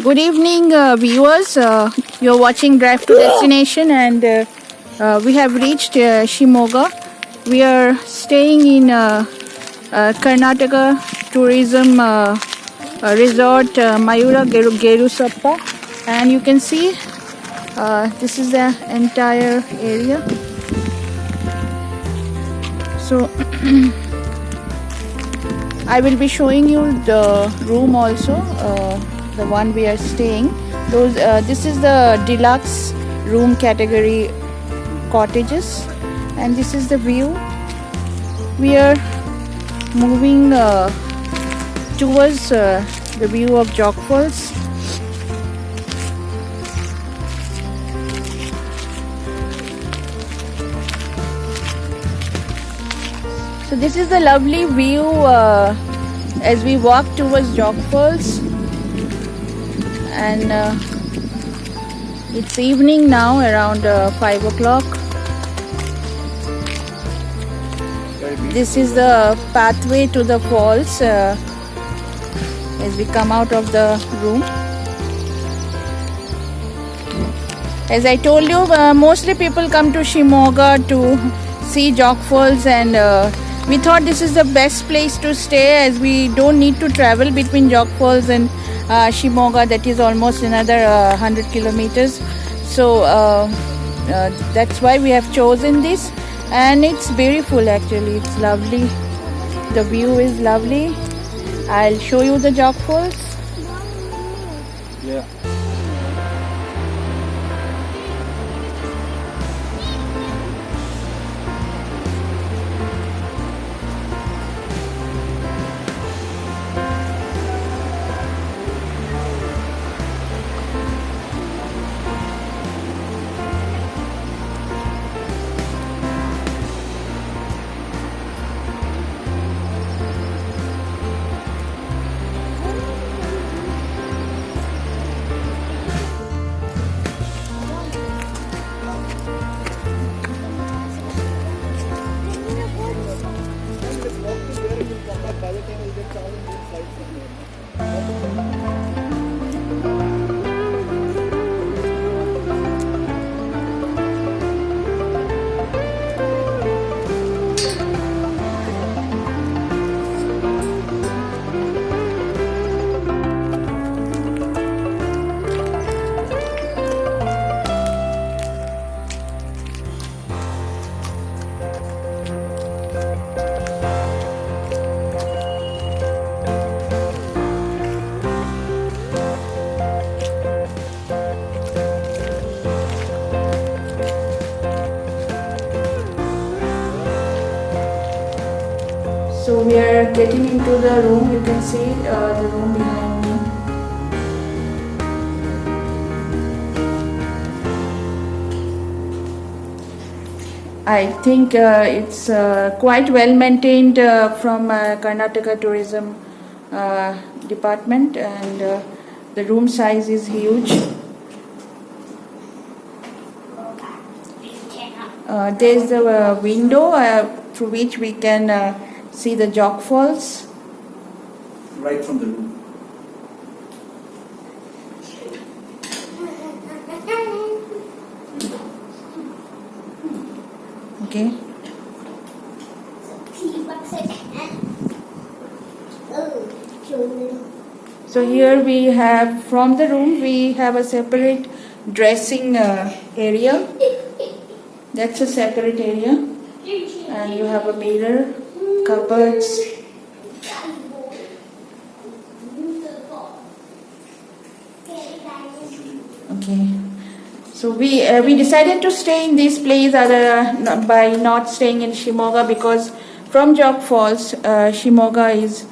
Good evening, viewers. You're watching Drive to Destination, and we have reached Shimoga. We are staying in Karnataka Tourism Resort Mayura Gerusappa, and you can see this is the entire area. So I will be showing you the room also. The one we are staying. This is the deluxe room category cottages, and this is the view. We are moving towards the view of Jog Falls. So this is the lovely view as we walk towards Jog Falls. And it's evening now, around 5 o'clock. This is the pathway to the falls as we come out of the room. As I told you, mostly people come to Shimoga to see Jog Falls, and we thought this is the best place to stay as we don't need to travel between Jog Falls and Shimoga. That is almost another 100 kilometers. So that's why we have chosen this, and it's beautiful actually. It's lovely. The view is lovely. I'll show you the Jog Falls. Yeah. So we are getting into the room. You can see the room behind me. I think it's quite well maintained from Karnataka Tourism Department, and the room size is huge. There's the window through which we can see the Jog Falls. Right from the room. Okay. So here we have, from the room, we have a separate dressing area. That's a separate area. And you have a mirror, cupboards. Okay. So we decided to stay in this place by not staying in Shimoga, because from Jog Falls, Shimoga is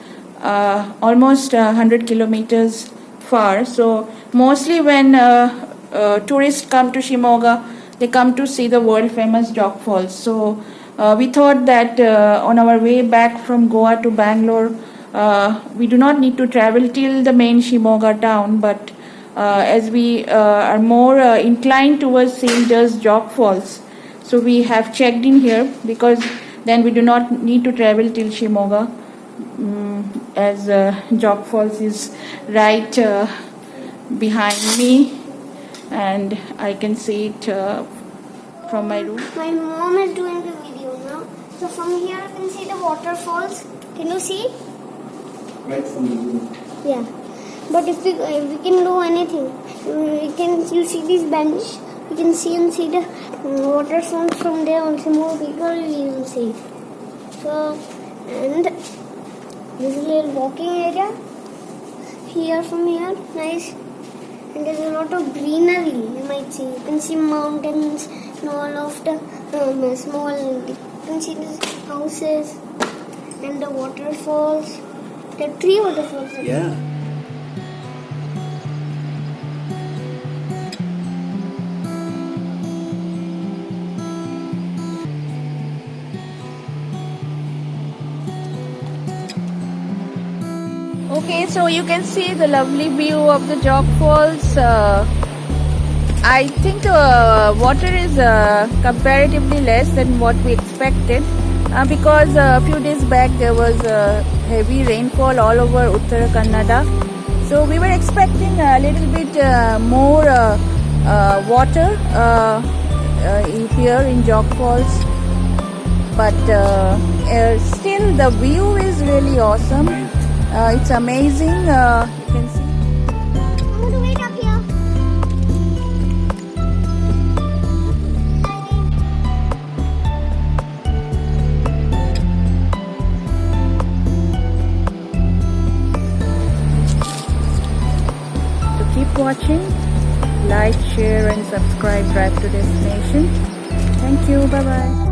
almost 100 kilometers far. So mostly when tourists come to Shimoga, they come to see the world famous Jog Falls. So we thought that on our way back from Goa to Bangalore, we do not need to travel till the main Shimoga town, but as we are more inclined towards seeing just Jog Falls, so we have checked in here, because then we do not need to travel till Shimoga, as Jog Falls is right behind me, and I can see it from my room. My mom is doing the video now. So from here you can see the waterfalls. Can you see? Right from the room. Yeah. But if we can do anything, you see this bench. You can see the waterfalls from there. Also more people you can see. So and this is a little walking area. Here from here, nice. And there's a lot of greenery. You might see. You can see mountains and all of the small. You can see the houses and the waterfalls. There are 3 waterfalls. Yeah. Okay, so you can see the lovely view of the Jog Falls. I think the water is comparatively less than what we expected because a few days back there was heavy rainfall all over Uttara Kannada. So we were expecting a little bit more water here in Jog Falls. But still the view is really awesome. It's amazing. You can see. I'm going to wait up here. So keep watching. Like, share and subscribe Drive to Destination. Thank you. Bye bye.